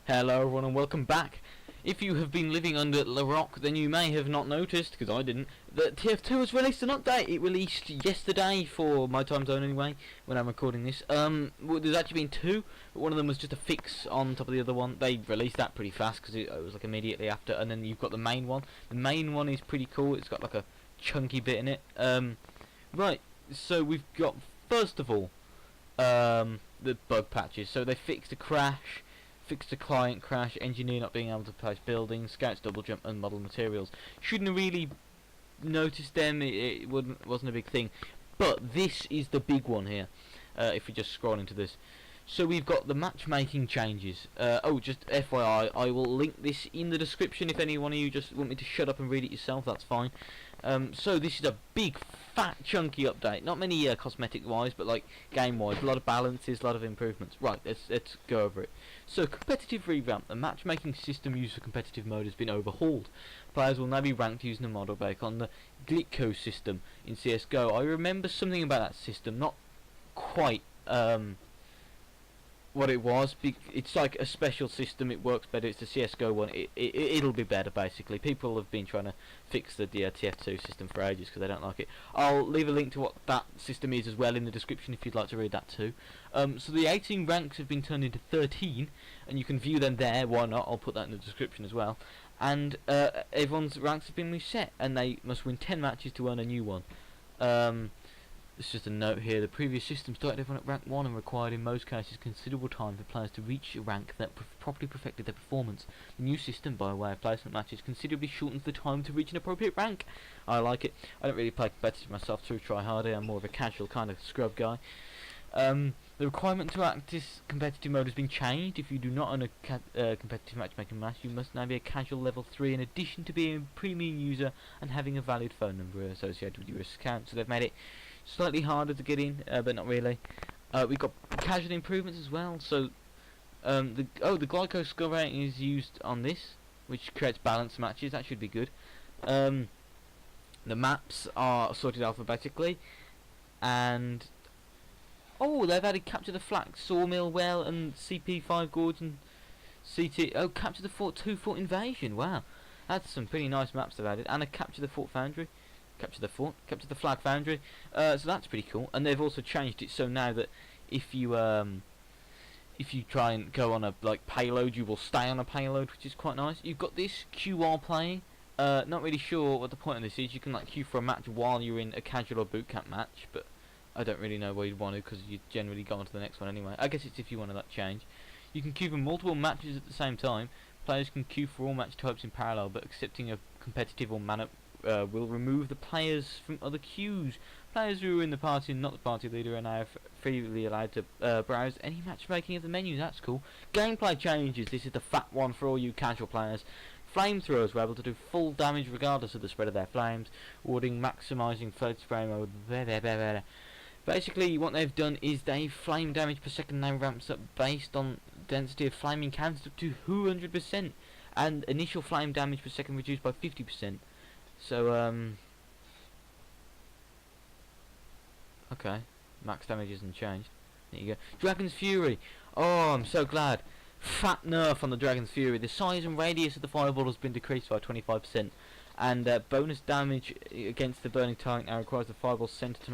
Hello everyone and welcome back. If you have been living under the rock, then you may have not noticed, because I didn't, that TF2 has released an update. It released yesterday for my time zone anyway, when I'm recording this. Well, there's actually been two, but one of them was just a fix on top of the other one. They released that pretty fast because it was like immediately after, and then you've got the main one. The main one is pretty cool. It's got like a chunky bit in it. Right, so we've got, first of all, the bug patches. So they fixed a crash, fixed a client crash, engineer not being able to place buildings, scouts double jump, and model materials. Shouldn't have really noticed them, it wasn't a big thing. But this is the big one here, if we just scroll into this. So we've got the matchmaking changes. Oh, just FYI, I will link this in the description if any one of you just want me to shut up and read it yourself, that's fine. So this is a big, fat, chunky update. Not many cosmetic-wise, but like game-wise. A lot of balances, a lot of improvements. Right, let's go over it. So, Competitve Revamp. The matchmaking system used for competitive mode has been overhauled. Players will now be ranked using a model based on the Glitco system in CSGO. I remember something about that system, not quite what it was. It's like a special system, it works better. It's the CSGO one. It'll be better, basically. People have been trying to fix the TF2 system for ages because they don't like it. I'll leave a link to what that system is as well in the description if you'd like to read that too. So the 18 ranks have been turned into 13, and you can view them there. Why not? I'll put that in the description as well. And everyone's ranks have been reset, and they must win 10 matches to earn a new one. It's just a note here. The previous system started everyone at rank 1 and required in most cases considerable time for players to reach a rank that properly perfected their performance. The new system, by way of placement matches, considerably shortens the time to reach an appropriate rank. I like it. I don't really play competitive myself to try harder. I'm more of a casual kind of scrub guy. The requirement to access competitive mode has been changed. If you do not own a competitive matchmaking match, you must now be a casual level 3 in addition to being a premium user and having a valid phone number associated with your account. So they've made it slightly harder to get in, but not really. We've got casual improvements as well. So the glyco skill rating is used on this, which creates balanced matches. That should be good. The maps are sorted alphabetically, and they've added capture the flak, sawmill well, and CP5 gorge and CT. Oh, capture the fort 2-fort invasion. Wow, that's some pretty nice maps they've added, and a capture the fort foundry. Capture the flag foundry. So that's pretty cool. And they've also changed it so now that if you try and go on a payload, you will stay on a payload, which is quite nice. You've got this QR playing. Not really sure what the point of this is. You can queue for a match while you're in a casual or bootcamp match, but I don't really know where you'd want to, because you generally go on to the next one anyway. I guess it's if you want to change. You can queue for multiple matches at the same time. Players can queue for all match types in parallel, but accepting a competitive or mana will remove the players from other queues. Players who are in the party and not the party leader are now freely allowed to browse any matchmaking of the menu. That's cool. Gameplay changes. This is the fat one for all you casual players. Flamethrowers were able to do full damage regardless of the spread of their flames, awarding maximising float spray mode. Basically, what they've done is flame damage per second now ramps up based on density of flame encounters up to 200%, and initial flame damage per second reduced by 50%. So, okay, max damage isn't changed. There you go. Dragon's Fury. Oh, I'm so glad. Fat nerf on the Dragon's Fury. The size and radius of the fireball has been decreased by 25%, and bonus damage against the burning target now requires the fireball center to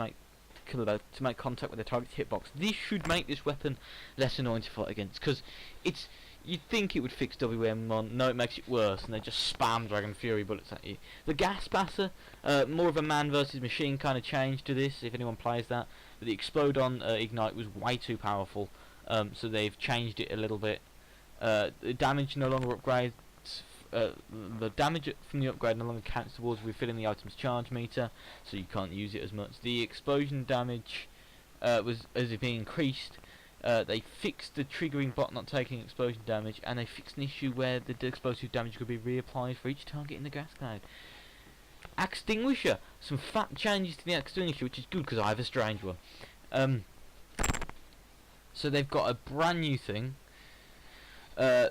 make contact with the target's hitbox. This should make this weapon less annoying to fight against, because it's. You'd think it would fix WM1, no, it makes it worse, and they just spam Dragon Fury bullets at you. The Gas Blaster, more of a man versus machine kind of change to this, if anyone plays that. But the Explode on Ignite was way too powerful, so they've changed it a little bit. The damage no longer upgrades. The damage from the upgrade no longer counts towards refilling the item's charge meter, so you can't use it as much. The explosion damage has been increased. They fixed the triggering bot not taking explosion damage, and they fixed an issue where the explosive damage could be reapplied for each target in the gas cloud. Extinguisher. Some fat changes to the extinguisher, which is good because I have a strange one. So they've got a brand new thing.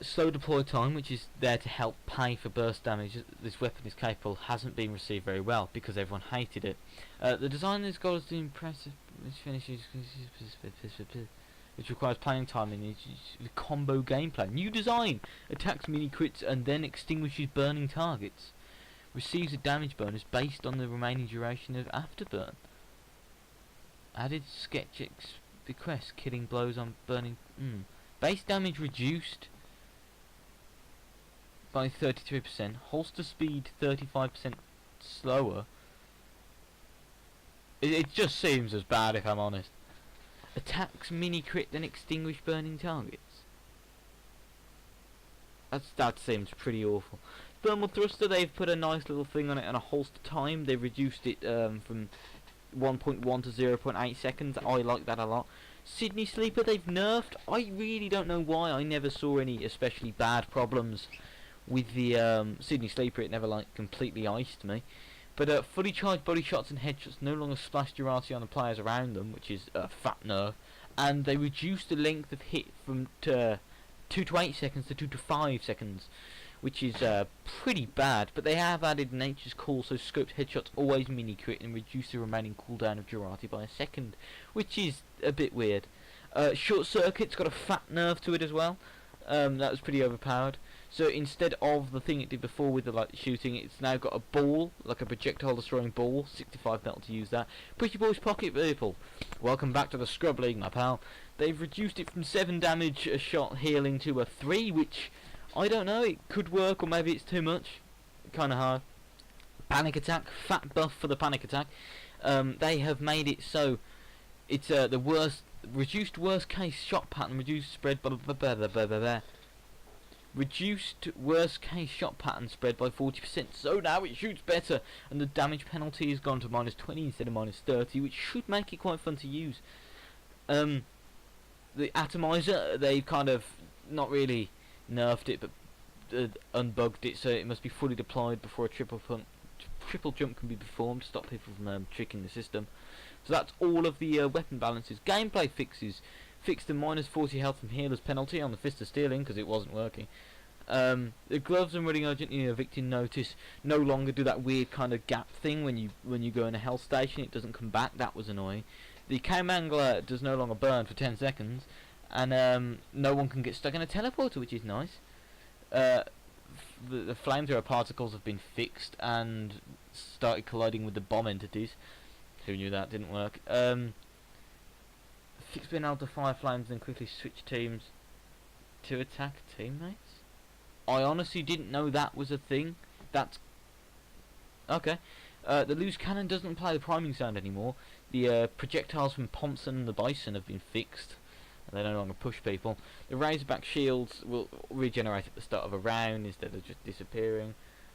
Slow deploy time, which is there to help pay for burst damage this weapon is capable, hasn't been received very well because everyone hated it. The designer's goal is to impressive finishes. which requires planning time and the combo gameplay. New design attacks mini crits and then extinguishes burning targets. Receives a damage bonus based on the remaining duration of afterburn. Added sketch bequest, killing blows on burning. Base damage reduced by 33%. Holster speed 35% slower. It just seems as bad, if I'm honest. Attacks mini crit then extinguish burning targets. That seems pretty awful. Thermal thruster, they've put a nice little thing on it, and a holster time. They've reduced it from 1.1 to 0.8 seconds. I like that a lot. Sydney sleeper, they've nerfed. I really don't know why. I never saw any especially bad problems with the Sydney sleeper. It never like completely iced me. But fully charged body shots and headshots no longer splash durability on the players around them, which is a fat nerf. And they reduced the length of hit from 2 to 8 seconds to 2 to 5 seconds, which is pretty bad. But they have added Nature's Call, so scoped headshots always mini crit and reduce the remaining cooldown of durability by a second, which is a bit weird. Short circuit's got a fat nerf to it as well. That was pretty overpowered. So instead of the thing it did before with the like shooting, it's now got a ball, like a projectile destroying ball. 65 metal to use that. Pretty Boys Pocket Vehicle. Welcome back to the Scrub League, my pal. They've reduced it from 7 damage a shot healing to a 3, which I don't know. It could work, or maybe it's too much. Kind of hard. Panic attack, fat buff for the panic attack. They have made it so it's the reduced worst case shot pattern, reduced spread reduced worst case shot pattern spread by 40%, so now it shoots better, and the damage penalty has gone to -20 instead of -30, which should make it quite fun to use. The atomizer, they've kind of not really nerfed it, but unbugged it, so it must be fully deployed before a triple jump can be performed to stop people from tricking the system. So that's all of the weapon balances. Gameplay fixes. Fixed the -40 health from healers penalty on the Fist of Stealing because it wasn't working. The gloves and running urgently evicting notice no longer do that weird kind of gap thing when you go in a health station. It doesn't come back. That was annoying. The cam angler does no longer burn for 10 seconds, and no one can get stuck in a teleporter, which is nice. The flamethrower particles have been fixed and started colliding with the bomb entities. Who knew that didn't work? Fix being able to fire flames and quickly switch teams to attack teammates. I honestly didn't know that was a thing. That's okay. The loose cannon doesn't play the priming sound anymore. The projectiles from Thompson and the Bison have been fixed. They no longer push people. The Razorback shields will regenerate at the start of a round instead of just disappearing.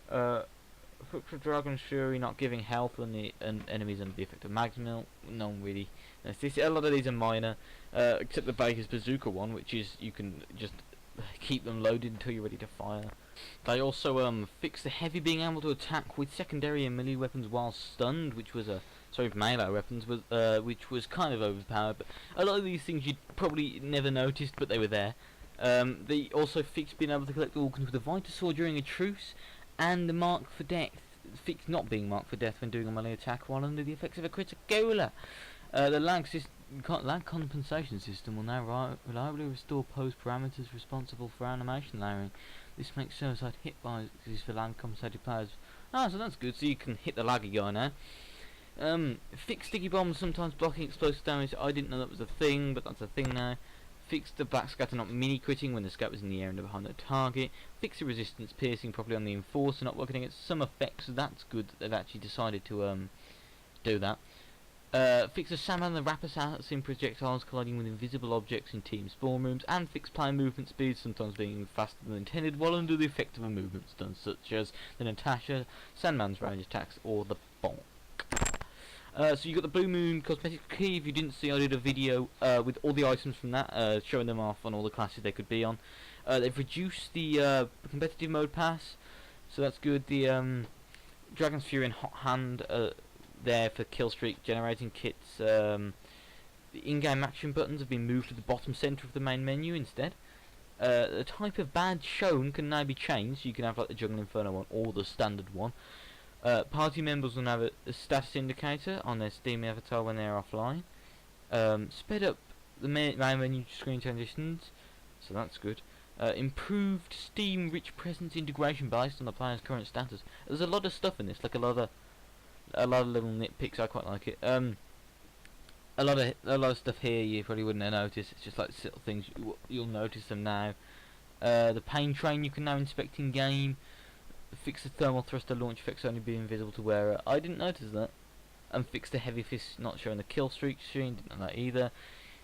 For Dragon's Fury not giving health when the enemies under the effect of Magmil. No one really. A lot of these are minor, except the Baker's Bazooka one, which is you can just keep them loaded until you're ready to fire. They also fixed the heavy being able to attack with secondary and melee weapons while stunned, which was melee weapons was which was kind of overpowered. But a lot of these things you'd probably never noticed, but they were there. They also fixed being able to collect organs with a Vitasaur during a truce, and the mark for death. Fixed not being marked for death when doing a melee attack while under the effects of a critical. The lag compensation system will now reliably restore pose parameters responsible for animation layering. This makes suicide hit boxes for lag compensated players. So that's good, so you can hit the laggy guy now. Fixed sticky bombs sometimes blocking explosive damage. I didn't know that was a thing, but that's a thing now. Fixed the backscatter not mini critting when the scout was in the air and behind the target. Fixed the resistance piercing properly on the enforcer, not working against some effects, so that's good that they've actually decided to do that. Fix the Sandman and the Rapper assassin projectiles colliding with invisible objects in team spawn rooms, and fix player movement speed sometimes being faster than intended while under the effect of a movement stun, such as the Natasha, Sandman's range attacks, or the bonk. So you got the Blue Moon cosmetic key. If you didn't see, I did a video with all the items from that, showing them off on all the classes they could be on. They've reduced the competitive mode pass, so that's good. The Dragon's Fury and Hot Hand there for kill streak generating kits. The in-game action buttons have been moved to the bottom centre of the main menu instead. The type of badge shown can now be changed. You can have like the Jungle Inferno one or the standard one. Party members will have a status indicator on their Steam avatar when they're offline. Sped up the main menu screen transitions, so that's good. Improved Steam-rich presence integration based on the player's current status. There's a lot of stuff in this, like a lot of little nitpicks. I quite like it. A lot of stuff here you probably wouldn't have noticed. It's just like little things you'll notice them now. The pain train you can now inspect in game. Fix the thermal thruster launch effects only being visible to wearer. I didn't notice that. And fix the heavy fist not showing the kill streak screen. Didn't know that either.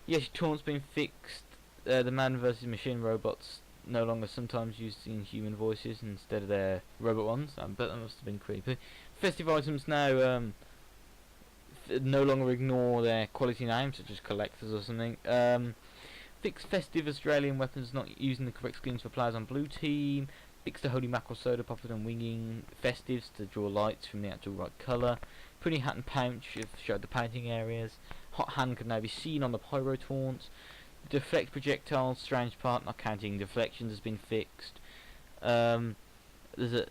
Yes, your taunt's been fixed. The man versus machine robots no longer sometimes using human voices instead of their robot ones. I bet that must have been creepy. Festive items now no longer ignore their quality names, such as collectors or something. Fix festive Australian weapons not using the correct skins for players on blue team. Fix the holy mackerel soda poppers and winging festives to draw lights from the actual right colour. Printing hat and pouch have showed the painting areas. Hot hand can now be seen on the pyro taunts. Deflect projectiles, strange part not counting deflections has been fixed. There's a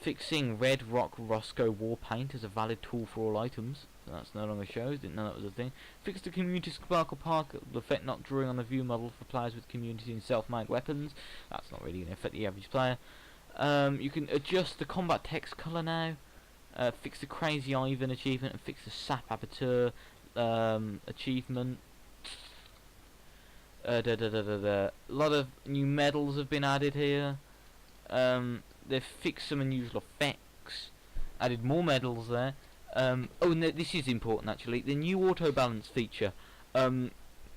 fixing red rock Roscoe war paint as a valid tool for all items. So that's no longer shows, didn't know that was a thing. Fix the community sparkle park effect not drawing on the view model for players with community and self-made weapons. That's not really going to affect the average player. You can adjust the combat text colour now. Fix the Crazy Ivan achievement and fix the Sap Abattoir achievement. A lot of new medals have been added here. They've fixed some unusual effects, added more medals there. Oh, and this is important actually. The new auto balance feature. It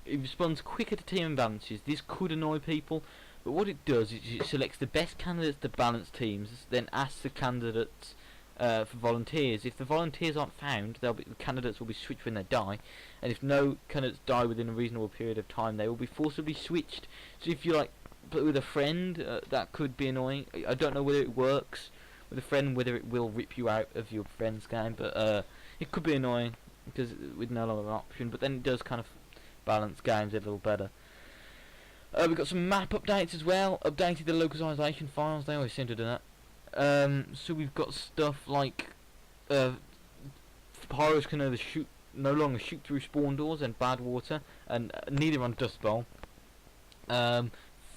responds quicker to team imbalances. This could annoy people, but what it does is it selects the best candidates to balance teams, then asks the candidates for volunteers. If the volunteers aren't found, the candidates will be switched when they die, and if no candidates die within a reasonable period of time, they will be forcibly switched. So if you like play with a friend, that could be annoying. I don't know whether it works with a friend, whether it will rip you out of your friend's game, but it could be annoying because with no longer an option. But then it does kind of balance games a little better. We've got some map updates as well. Updated the localization files. They always seem to do that. So we've got stuff like pyros can no longer shoot through spawn doors and bad water, and neither on Dust Bowl.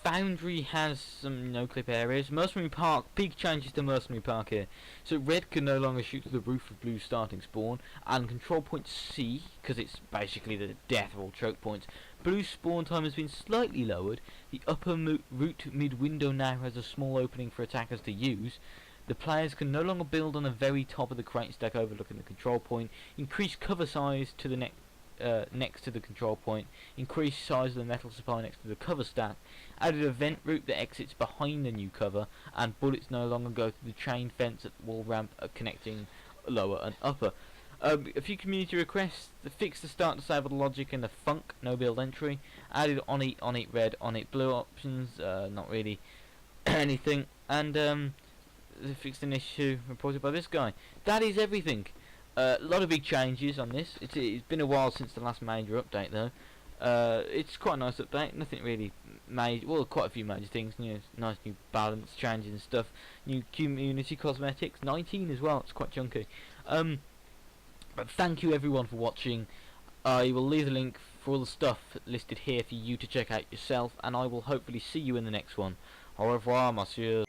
Foundry has some no-clip areas. Mercenary Park, big changes to Mercenary Park here. So red can no longer shoot through the roof of blue starting spawn, and control point C, because it's basically the death of all choke points. Blue spawn time has been slightly lowered. The upper route mid-window now has a small opening for attackers to use. The players can no longer build on the very top of the crate stack overlooking the control point. Increase cover size to the next to the control point. Increase size of the metal supply next to the cover stack. Added a vent route that exits behind the new cover, and bullets no longer go through the chain fence at the wall ramp connecting lower and upper. A few community requests to fix the start disable logic in the funk no build entry. Added on it red, on it blue options. Not really anything. And they fixed an issue reported by this guy. That is everything. A lot of big changes on this. It's been a while since the last major update though. It's quite a nice update. Nothing really major. Well, quite a few major things. You know, nice new balance changes and stuff. New community cosmetics. 19 as well. It's quite chunky. But thank you everyone for watching. I will leave the link for all the stuff listed here for you to check out yourself, and I will hopefully see you in the next one. Au revoir, messieurs.